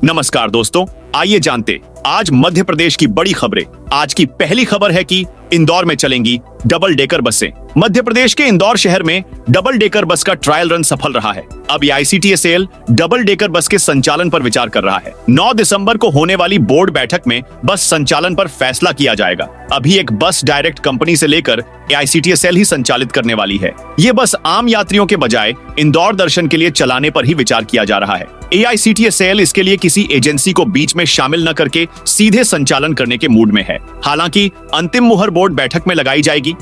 नमस्कार दोस्तों, आइए जानते आज मध्य प्रदेश की बड़ी खबरें। आज की पहली खबर है कि इंदौर में चलेंगी डबल डेकर बसें। मध्य प्रदेश के इंदौर शहर में डबल डेकर बस का ट्रायल रन सफल रहा है। अब आईसीटीएसएल डबल डेकर बस के संचालन पर विचार कर रहा है। 9 दिसंबर को होने वाली बोर्ड बैठक में बस संचालन पर फैसला किया जाएगा। अभी एक बस डायरेक्ट कंपनी से लेकर आईसीटीएसएल ही संचालित करने वाली है। ये बस आम यात्रियों के बजाय इंदौर दर्शन के लिए चलाने पर ही विचार किया जा रहा है। एआईसीटीएसएल इसके लिए किसी एजेंसी को बीच में शामिल न करके सीधे संचालन करने के मूड में है। हालांकि अंतिम मुहर बोर्ड बैठक में लगाई जाएगी।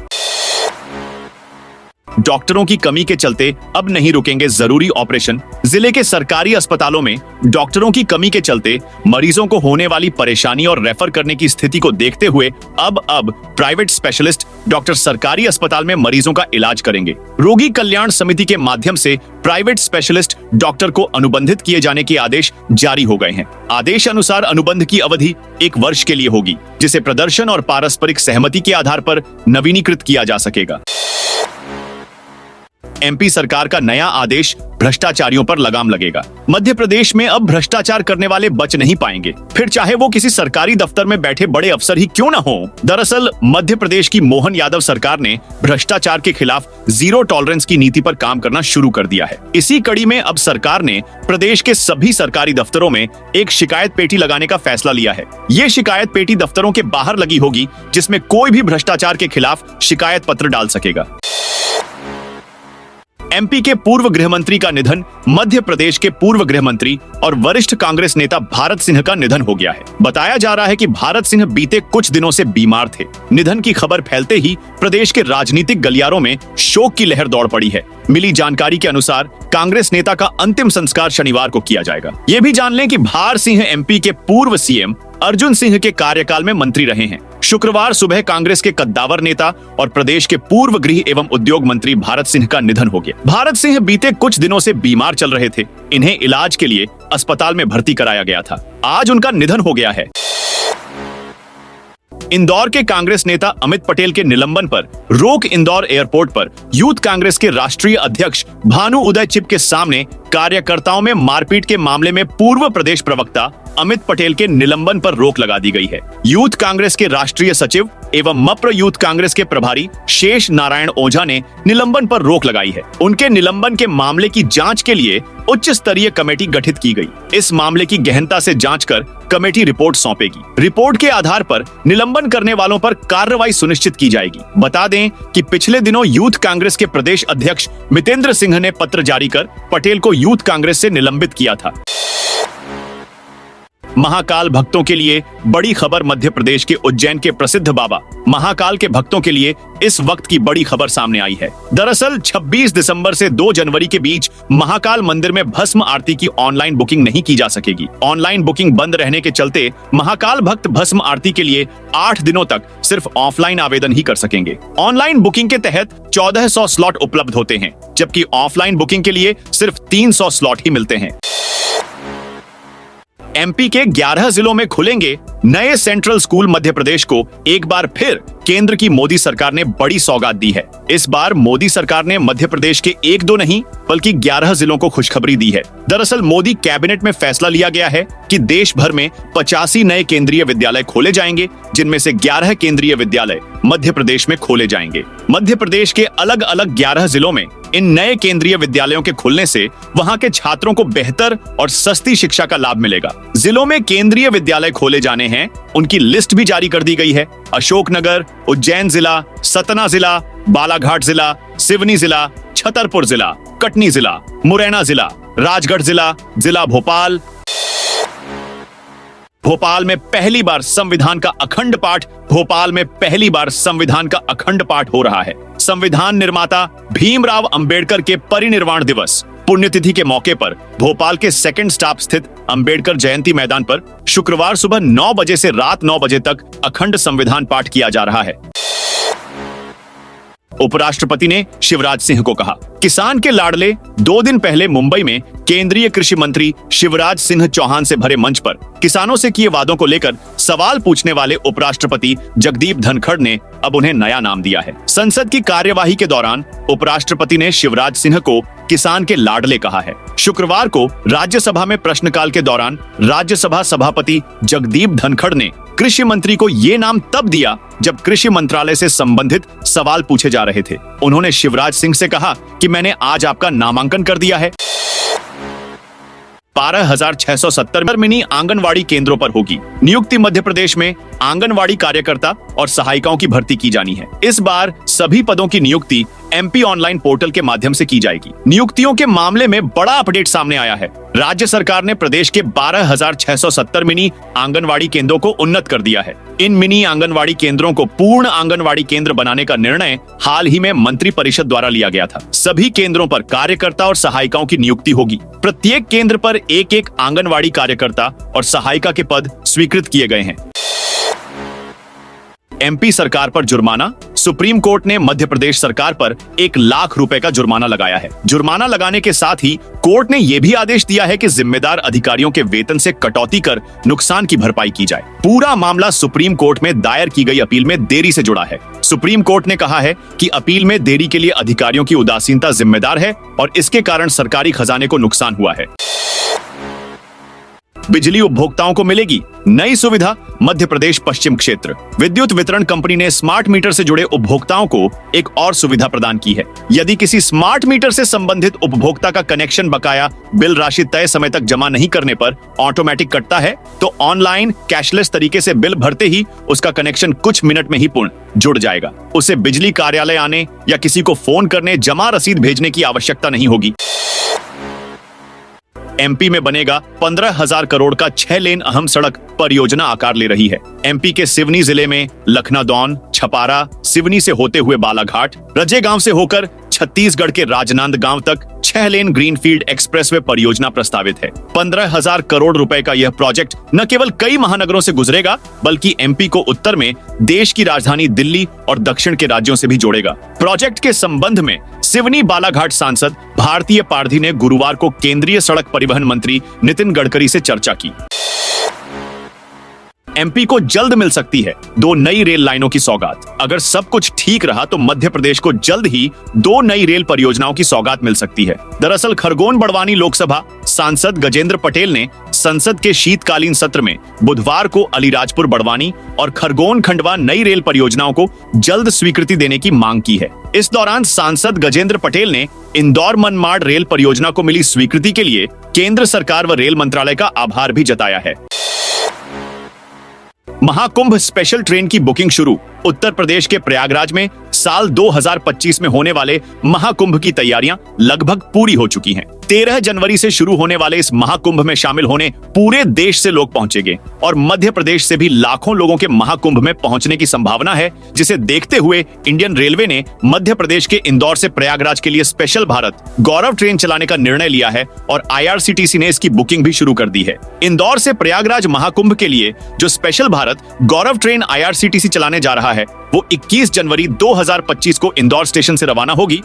डॉक्टरों की कमी के चलते अब नहीं रुकेंगे जरूरी ऑपरेशन। जिले के सरकारी अस्पतालों में डॉक्टरों की कमी के चलते मरीजों को होने वाली परेशानी और रेफर करने की स्थिति को देखते हुए अब प्राइवेट स्पेशलिस्ट डॉक्टर सरकारी अस्पताल में मरीजों का इलाज करेंगे। रोगी कल्याण समिति के माध्यम से प्राइवेट स्पेशलिस्ट डॉक्टर को अनुबंधित किए जाने के आदेश जारी हो गए हैं। आदेश अनुसार अनुबंध की अवधि 1 वर्ष के लिए होगी, जिसे प्रदर्शन और पारस्परिक सहमति के आधार पर नवीनीकृत किया जा सकेगा। एमपी सरकार का नया आदेश भ्रष्टाचारियों पर लगाम लगेगा। मध्य प्रदेश में अब भ्रष्टाचार करने वाले बच नहीं पाएंगे, फिर चाहे वो किसी सरकारी दफ्तर में बैठे बड़े अफसर ही क्यों न हो। दरअसल मध्य प्रदेश की मोहन यादव सरकार ने भ्रष्टाचार के खिलाफ जीरो टॉलरेंस की नीति पर काम करना शुरू कर दिया है। इसी कड़ी में अब सरकार ने प्रदेश के सभी सरकारी दफ्तरों में एक शिकायत पेटी लगाने का फैसला लिया है। ये शिकायत पेटी दफ्तरों के बाहर लगी होगी, जिसमें कोई भी भ्रष्टाचार के खिलाफ शिकायत पत्र डाल सकेगा। एमपी के पूर्व गृह मंत्री का निधन। मध्य प्रदेश के पूर्व गृह मंत्री और वरिष्ठ कांग्रेस नेता भारत सिंह का निधन हो गया है। बताया जा रहा है कि भारत सिंह बीते कुछ दिनों से बीमार थे। निधन की खबर फैलते ही प्रदेश के राजनीतिक गलियारों में शोक की लहर दौड़ पड़ी है। मिली जानकारी के अनुसार कांग्रेस नेता का अंतिम संस्कार शनिवार को किया जाएगा। ये भी जान लें कि भार सिंह एमपी के पूर्व सीएम अर्जुन सिंह के कार्यकाल में मंत्री रहे हैं। शुक्रवार सुबह कांग्रेस के कद्दावर नेता और प्रदेश के पूर्व गृह एवं उद्योग मंत्री भारत सिंह का निधन हो गया। भारत सिंह बीते कुछ दिनों से बीमार चल रहे थे। इन्हें इलाज के लिए अस्पताल में भर्ती कराया गया था। आज उनका निधन हो गया है। इंदौर के कांग्रेस नेता अमित पटेल के निलंबन पर रोक। इंदौर एयरपोर्ट पर यूथ कांग्रेस के राष्ट्रीय अध्यक्ष भानु उदय चिप के सामने कार्यकर्ताओं में मारपीट के मामले में पूर्व प्रदेश प्रवक्ता अमित पटेल के निलंबन पर रोक लगा दी गई है। यूथ कांग्रेस के राष्ट्रीय सचिव एवं मप्र यूथ कांग्रेस के प्रभारी शेष नारायण ओझा ने निलंबन पर रोक लगाई है। उनके निलंबन के मामले की जांच के लिए उच्च स्तरीय कमेटी गठित की गई। इस मामले की गहनता से जांच कर कमेटी रिपोर्ट सौंपेगी। रिपोर्ट के आधार पर निलंबन करने वालों पर कार्रवाई सुनिश्चित की जाएगी। बता दें कि पिछले दिनों यूथ कांग्रेस के प्रदेश अध्यक्ष मितेंद्र सिंह ने पत्र जारी कर पटेल को यूथ कांग्रेस से निलंबित किया था। महाकाल भक्तों के लिए बड़ी खबर। मध्य प्रदेश के उज्जैन के प्रसिद्ध बाबा महाकाल के भक्तों के लिए इस वक्त की बड़ी खबर सामने आई है। दरअसल 26 दिसंबर से 2 जनवरी के बीच महाकाल मंदिर में भस्म आरती की ऑनलाइन बुकिंग नहीं की जा सकेगी। ऑनलाइन बुकिंग बंद रहने के चलते महाकाल भक्त भस्म आरती के लिए 8 दिनों तक सिर्फ ऑफलाइन आवेदन ही कर सकेंगे। ऑनलाइन बुकिंग के तहत 1400 स्लॉट उपलब्ध होते हैं, जबकि ऑफलाइन बुकिंग के लिए सिर्फ 300 स्लॉट ही मिलते हैं। एमपी के 11 जिलों में खुलेंगे नए सेंट्रल स्कूल। मध्य प्रदेश को एक बार फिर केंद्र की मोदी सरकार ने बड़ी सौगात दी है। इस बार मोदी सरकार ने मध्य प्रदेश के 1-2 नहीं बल्कि 11 जिलों को खुशखबरी दी है। दरअसल मोदी कैबिनेट में फैसला लिया गया है कि देश भर में 85 नए केंद्रीय विद्यालय खोले जाएंगे, जिनमें से 11 केंद्रीय विद्यालय मध्य प्रदेश में खोले जाएंगे। मध्य प्रदेश के अलग अलग 11 जिलों में इन नए केंद्रीय विद्यालयों के खुलने से वहां के छात्रों को बेहतर और सस्ती शिक्षा का लाभ मिलेगा। जिलों में केंद्रीय विद्यालय खोले जाने हैं, उनकी लिस्ट भी जारी कर दी गई है। अशोकनगर, उज्जैन जिला, सतना जिला, बालाघाट जिला, सिवनी जिला, छतरपुर जिला, कटनी जिला, मुरैना जिला, राजगढ़ जिला, जिला भोपाल। भोपाल में पहली बार संविधान का अखंड पाठ। भोपाल में पहली बार संविधान का अखंड पाठ हो रहा है। संविधान निर्माता भीमराव अंबेडकर के परिनिर्वाण दिवस पुण्यतिथि के मौके पर भोपाल के सेकंड स्टॉप स्थित अंबेडकर जयंती मैदान पर शुक्रवार सुबह 9 बजे से रात 9 बजे तक अखंड संविधान पाठ किया जा रहा है। उपराष्ट्रपति ने शिवराज सिंह को कहा, किसान के लाडले 2 दिन पहले मुंबई में केंद्रीय कृषि मंत्री शिवराज सिंह चौहान से भरे मंच पर किसानों से किए वादों को लेकर सवाल पूछने वाले उपराष्ट्रपति जगदीप धनखड़ ने अब उन्हें नया नाम दिया है। संसद की कार्यवाही के दौरान उपराष्ट्रपति ने शिवराज सिंह को किसान के लाडले कहा है। शुक्रवार को राज्यसभा में प्रश्नकाल के दौरान राज्यसभा सभापति जगदीप धनखड़ ने कृषि मंत्री को ये नाम तब दिया जब कृषि मंत्रालय से संबंधित सवाल पूछे जा रहे थे। उन्होंने शिवराज सिंह से कहा कि मैंने आज आपका नामांकन कर दिया है। 12,670 मिनी आंगनवाड़ी केंद्रों पर होगी नियुक्ति। मध्य प्रदेश में आंगनवाड़ी कार्यकर्ता और सहायिकाओं की भर्ती की जानी है। इस बार सभी पदों की नियुक्ति एमपी ऑनलाइन पोर्टल के माध्यम से की जाएगी। नियुक्तियों के मामले में बड़ा अपडेट सामने आया है। राज्य सरकार ने प्रदेश के 12,670 मिनी आंगनवाड़ी केंद्रों को उन्नत कर दिया है। इन मिनी आंगनवाड़ी केंद्रों को पूर्ण आंगनवाड़ी केंद्र बनाने का निर्णय हाल ही में मंत्री परिषद द्वारा लिया गया था। सभी केंद्रों पर कार्यकर्ता और सहायिकाओं की नियुक्ति होगी। प्रत्येक केंद्र पर एक आंगनवाड़ी कार्यकर्ता और सहायिका के पद स्वीकृत किए गए हैं। एमपी सरकार पर जुर्माना। सुप्रीम कोर्ट ने मध्य प्रदेश सरकार पर 1 लाख रुपए का जुर्माना लगाया है। जुर्माना लगाने के साथ ही कोर्ट ने यह भी आदेश दिया है कि जिम्मेदार अधिकारियों के वेतन से कटौती कर नुकसान की भरपाई की जाए। पूरा मामला सुप्रीम कोर्ट में दायर की गई अपील में देरी से जुड़ा है। सुप्रीम कोर्ट ने कहा है कि अपील में देरी के लिए अधिकारियों की उदासीनता जिम्मेदार है और इसके कारण सरकारी खजाने को नुकसान हुआ है। बिजली उपभोक्ताओं को मिलेगी नई सुविधा। मध्य प्रदेश पश्चिम क्षेत्र विद्युत वितरण कंपनी ने स्मार्ट मीटर से जुड़े उपभोक्ताओं को एक और सुविधा प्रदान की है। यदि किसी स्मार्ट मीटर से संबंधित उपभोक्ता का कनेक्शन बकाया बिल राशि तय समय तक जमा नहीं करने पर ऑटोमेटिक कटता है, तो ऑनलाइन कैशलेस तरीके से बिल भरते ही उसका कनेक्शन कुछ मिनट में ही पूर्ण जुड़ जाएगा। उसे बिजली कार्यालय आने या किसी को फोन करने जमा रसीद भेजने की आवश्यकता नहीं होगी। एमपी में बनेगा 15,000 करोड़ का 6 लेन अहम सड़क परियोजना आकार ले रही है। एमपी के सिवनी जिले में लखनादौन, छपारा, सिवनी से होते हुए बालाघाट, रजे गांव से होकर छत्तीसगढ़ के राजनांद गांव तक 6 लेन ग्रीनफील्ड एक्सप्रेसवे परियोजना प्रस्तावित है। 15,000 करोड़ रुपए का यह प्रोजेक्ट न केवल कई महानगरों से गुजरेगा बल्कि एमपी को उत्तर में देश की राजधानी दिल्ली और दक्षिण के राज्यों से भी जोड़ेगा। प्रोजेक्ट के संबंध में सिवनी बालाघाट सांसद भारतीय पारधी ने गुरुवार को केंद्रीय सड़क परिवहन मंत्री नितिन गडकरी से चर्चा की। एमपी को जल्द मिल सकती है 2 नई रेल लाइनों की सौगात। अगर सब कुछ ठीक रहा तो मध्य प्रदेश को जल्द ही 2 नई रेल परियोजनाओं की सौगात मिल सकती है। दरअसल खरगोन बड़वानी लोकसभा सांसद गजेंद्र पटेल ने संसद के शीतकालीन सत्र में बुधवार को अलीराजपुर बड़वानी और खरगोन खंडवा नई रेल परियोजनाओं को जल्द स्वीकृति देने की मांग की है। इस दौरान सांसद गजेंद्र पटेल ने इंदौर मनमाड़ रेल परियोजना को मिली स्वीकृति के लिए केंद्र सरकार व रेल मंत्रालय का आभार भी जताया है। महाकुंभ स्पेशल ट्रेन की बुकिंग शुरू। उत्तर प्रदेश के प्रयागराज में साल 2025 में होने वाले महाकुंभ की तैयारियां लगभग पूरी हो चुकी हैं। 13 जनवरी से शुरू होने वाले इस महाकुंभ में शामिल होने पूरे देश से लोग पहुंचेंगे और मध्य प्रदेश से भी लाखों लोगों के महाकुंभ में पहुंचने की संभावना है, जिसे देखते हुए इंडियन रेलवे ने मध्य प्रदेश के इंदौर से प्रयागराज के लिए स्पेशल भारत गौरव ट्रेन चलाने का निर्णय लिया है और IRCTC ने इसकी बुकिंग भी शुरू कर दी है। इंदौर से प्रयागराज महाकुंभ के लिए जो स्पेशल भारत गौरव ट्रेन IRCTC चलाने जा रहा है वो 21 जनवरी 2025 को इंदौर स्टेशन से रवाना होगी।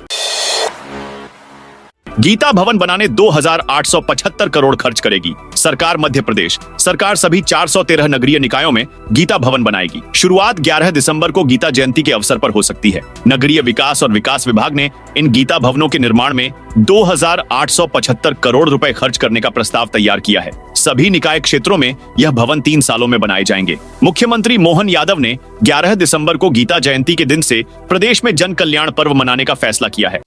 गीता भवन बनाने 2,875 करोड़ खर्च करेगी सरकार। मध्य प्रदेश सरकार सभी 413 नगरीय निकायों में गीता भवन बनाएगी। शुरुआत 11 दिसंबर को गीता जयंती के अवसर पर हो सकती है। नगरीय विकास और विकास विभाग ने इन गीता भवनों के निर्माण में 2,875 करोड़ रुपए खर्च करने का प्रस्ताव तैयार किया है। सभी निकाय क्षेत्रों में यह भवन 3 सालों में बनाए जाएंगे। मुख्यमंत्री मोहन यादव ने 11 दिसंबर को गीता जयंती के दिन से प्रदेश में जन कल्याण पर्व मनाने का फैसला किया है।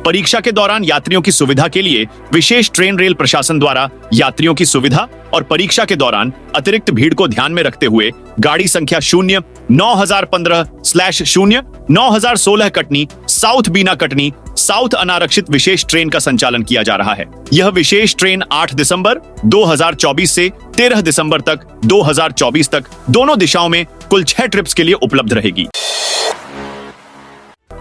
परीक्षा के दौरान यात्रियों की सुविधा के लिए विशेष ट्रेन रेल प्रशासन द्वारा यात्रियों की सुविधा और परीक्षा के दौरान अतिरिक्त भीड़ को ध्यान में रखते हुए गाड़ी संख्या 0-9015/0-9016 कटनी साउथ बीना कटनी साउथ अनारक्षित विशेष ट्रेन का संचालन किया जा रहा है। यह विशेष ट्रेन 8 दिसंबर 2024 से 13 दिसंबर तक 2024 तक दोनों दिशाओं में कुल 6 ट्रिप्स के लिए उपलब्ध रहेगी।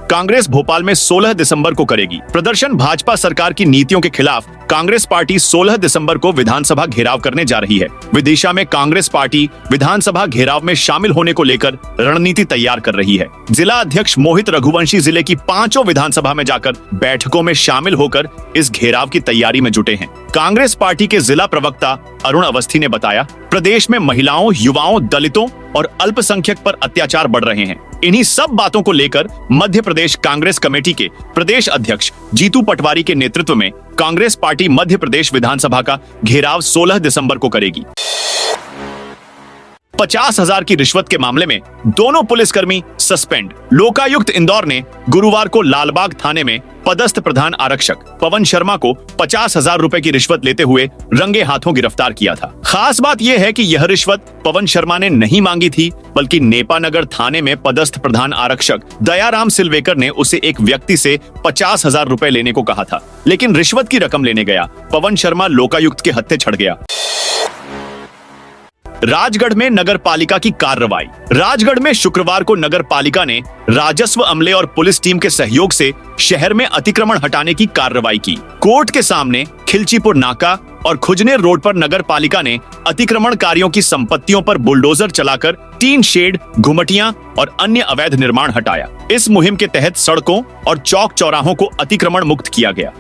कांग्रेस भोपाल में 16 दिसंबर को करेगी प्रदर्शन। भाजपा सरकार की नीतियों के खिलाफ कांग्रेस पार्टी 16 दिसंबर को विधानसभा घेराव करने जा रही है। विदिशा में कांग्रेस पार्टी विधानसभा घेराव में शामिल होने को लेकर रणनीति तैयार कर रही है। जिला अध्यक्ष मोहित रघुवंशी जिले की 5 विधानसभा में जाकर बैठकों में शामिल होकर इस घेराव की तैयारी में जुटे हैं। कांग्रेस पार्टी के जिला प्रवक्ता अरुण अवस्थी ने बताया, प्रदेश में महिलाओं, युवाओं, दलितों और अल्पसंख्यक पर अत्याचार बढ़ रहे हैं। इन्हीं सब बातों को लेकर मध्य प्रदेश कांग्रेस कमेटी के प्रदेश अध्यक्ष जीतू पटवारी के नेतृत्व में कांग्रेस पार्टी मध्य प्रदेश विधानसभा का घेराव 16 दिसंबर को करेगी। 50,000 की रिश्वत के मामले में दोनों पुलिसकर्मी सस्पेंड। लोकायुक्त इंदौर ने गुरुवार को लालबाग थाने में पदस्थ प्रधान आरक्षक पवन शर्मा को 50,000 रुपए की रिश्वत लेते हुए रंगे हाथों गिरफ्तार किया था। खास बात यह है कि यह रिश्वत पवन शर्मा ने नहीं मांगी थी, बल्कि नेपानगर थाने में पदस्थ प्रधान आरक्षक दयाराम सिलवेकर ने उसे एक व्यक्ति से 50,000 रुपए लेने को कहा था, लेकिन रिश्वत की रकम लेने गया पवन शर्मा लोकायुक्त के हत्थे चढ़ गया। राजगढ़ में नगर पालिका की कार्रवाई। राजगढ़ में शुक्रवार को नगर पालिका ने राजस्व अमले और पुलिस टीम के सहयोग से शहर में अतिक्रमण हटाने की कार्रवाई की। कोर्ट के सामने खिलचीपुर नाका और खुजनेर रोड पर नगर पालिका ने अतिक्रमणकारियों की संपत्तियों पर बुलडोजर चलाकर टीन शेड, घुमटियां और अन्य अवैध निर्माण हटाया। इस मुहिम के तहत सड़कों और चौक चौराहों को अतिक्रमण मुक्त किया गया।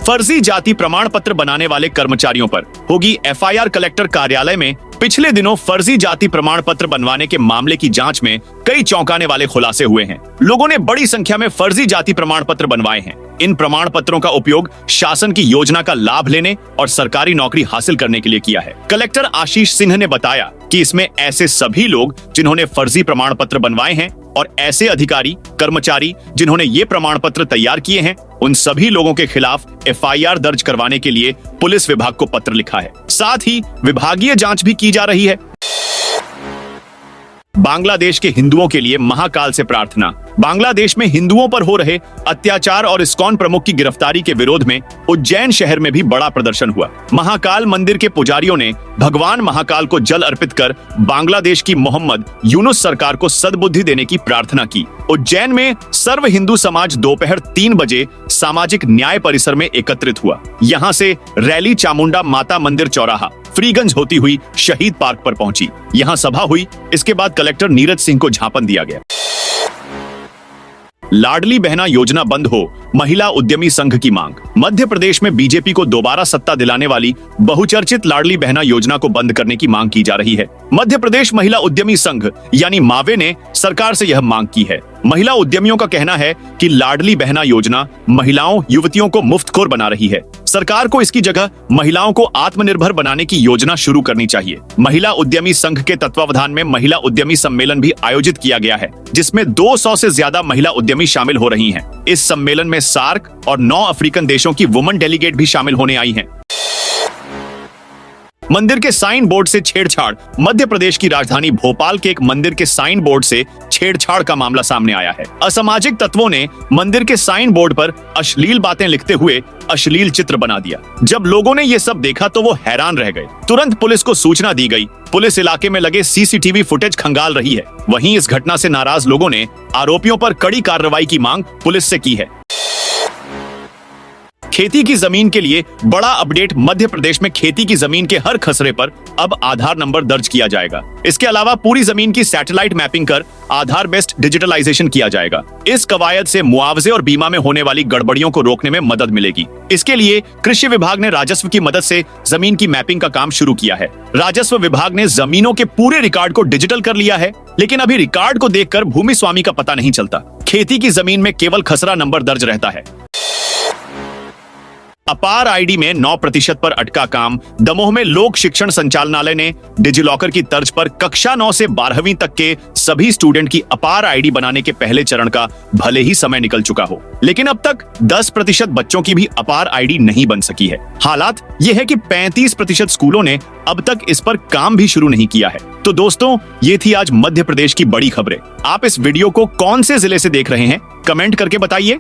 फर्जी जाति प्रमाण पत्र बनाने वाले कर्मचारियों पर होगी एफआईआर। कलेक्टर कार्यालय में पिछले दिनों फर्जी जाति प्रमाण पत्र बनवाने के मामले की जांच में कई चौंकाने वाले खुलासे हुए हैं। लोगों ने बड़ी संख्या में फर्जी जाति प्रमाण पत्र बनवाए हैं। इन प्रमाण पत्रों का उपयोग शासन की योजना का लाभ लेने और सरकारी नौकरी हासिल करने के लिए किया है। कलेक्टर आशीष सिंह ने बताया कि इसमें ऐसे सभी लोग जिन्होंने फर्जी प्रमाण पत्र बनवाए हैं और ऐसे अधिकारी, कर्मचारी जिन्होंने ये प्रमाण पत्र तैयार किए हैं, उन सभी लोगों के खिलाफ एफआईआर दर्ज करवाने के लिए पुलिस विभाग को पत्र लिखा है। साथ ही विभागीय जांच भी की जा रही है। बांग्लादेश के हिंदुओं के लिए महाकाल से प्रार्थना। बांग्लादेश में हिंदुओं पर हो रहे अत्याचार और इस्कॉन प्रमुख की गिरफ्तारी के विरोध में उज्जैन शहर में भी बड़ा प्रदर्शन हुआ। महाकाल मंदिर के पुजारियों ने भगवान महाकाल को जल अर्पित कर बांग्लादेश की मोहम्मद यूनुस सरकार को सद्बुद्धि देने की प्रार्थना की। उज्जैन में सर्व हिंदू समाज दोपहर 3 बजे सामाजिक न्याय परिसर में एकत्रित हुआ। यहाँ से रैली चामुंडा माता मंदिर चौराहा फ्रीगंज होती हुई शहीद पार्क पर पहुंची। यहाँ सभा हुई। इसके बाद कलेक्टर नीरज सिंह को झापन दिया गया। लाडली बहना योजना बंद हो, महिला उद्यमी संघ की मांग। मध्य प्रदेश में बीजेपी को दोबारा सत्ता दिलाने वाली बहुचर्चित लाडली बहना योजना को बंद करने की मांग की जा रही है। मध्य प्रदेश महिला उद्यमी संघ यानी मावे ने सरकार से यह मांग की है। महिला उद्यमियों का कहना है कि लाडली बहना योजना महिलाओं, युवतियों को मुफ्तखोर बना रही है। सरकार को इसकी जगह महिलाओं को आत्मनिर्भर बनाने की योजना शुरू करनी चाहिए। महिला उद्यमी संघ के तत्वावधान में महिला उद्यमी सम्मेलन भी आयोजित किया गया है, जिसमें 200 से ज्यादा महिला उद्यमी शामिल हो रही हैं। इस सम्मेलन में सार्क और 9 अफ्रीकन देशों की वुमन डेलीगेट भी शामिल होने आई हैं। मंदिर के साइन बोर्ड से छेड़छाड़। मध्य प्रदेश की राजधानी भोपाल के एक मंदिर के साइन बोर्ड से छेड़छाड़ का मामला सामने आया है। असामाजिक तत्वों ने मंदिर के साइन बोर्ड पर अश्लील बातें लिखते हुए अश्लील चित्र बना दिया। जब लोगों ने ये सब देखा तो वो हैरान रह गए। तुरंत पुलिस को सूचना दी गई। पुलिस इलाके में लगे सीसीटीवी फुटेज खंगाल रही है। वहीं इस घटना से नाराज लोगों ने आरोपियों पर कड़ी कार्रवाई की मांग पुलिस से की है। खेती की जमीन के लिए बड़ा अपडेट। मध्य प्रदेश में खेती की जमीन के हर खसरे पर अब आधार नंबर दर्ज किया जाएगा। इसके अलावा पूरी जमीन की सैटेलाइट मैपिंग कर आधार बेस्ड डिजिटलाइजेशन किया जाएगा। इस कवायद से मुआवजे और बीमा में होने वाली गड़बड़ियों को रोकने में मदद मिलेगी। इसके लिए कृषि विभाग ने राजस्व की मदद से जमीन की मैपिंग का काम शुरू किया है। राजस्व विभाग ने जमीनों के पूरे रिकॉर्ड को डिजिटल कर लिया है, लेकिन अभी रिकॉर्ड को देखकर भूमि स्वामी का पता नहीं चलता। खेती की जमीन में केवल खसरा नंबर दर्ज रहता है। अपार आईडी में 9% पर अटका काम। दमोह में लोक शिक्षण संचालनालय ने डिजिलॉकर की तर्ज पर कक्षा 9 से 12वीं तक के सभी स्टूडेंट की अपार आईडी बनाने के पहले चरण का भले ही समय निकल चुका हो, लेकिन अब तक 10% बच्चों की भी अपार आईडी नहीं बन सकी है। हालात ये है कि 35% स्कूलों ने अब तक इस पर काम भी शुरू नहीं किया है। तो दोस्तों, ये थी आज मध्य प्रदेश की बड़ी खबरें। आप इस वीडियो को कौन से जिले से देख रहे हैं, कमेंट करके बताइए।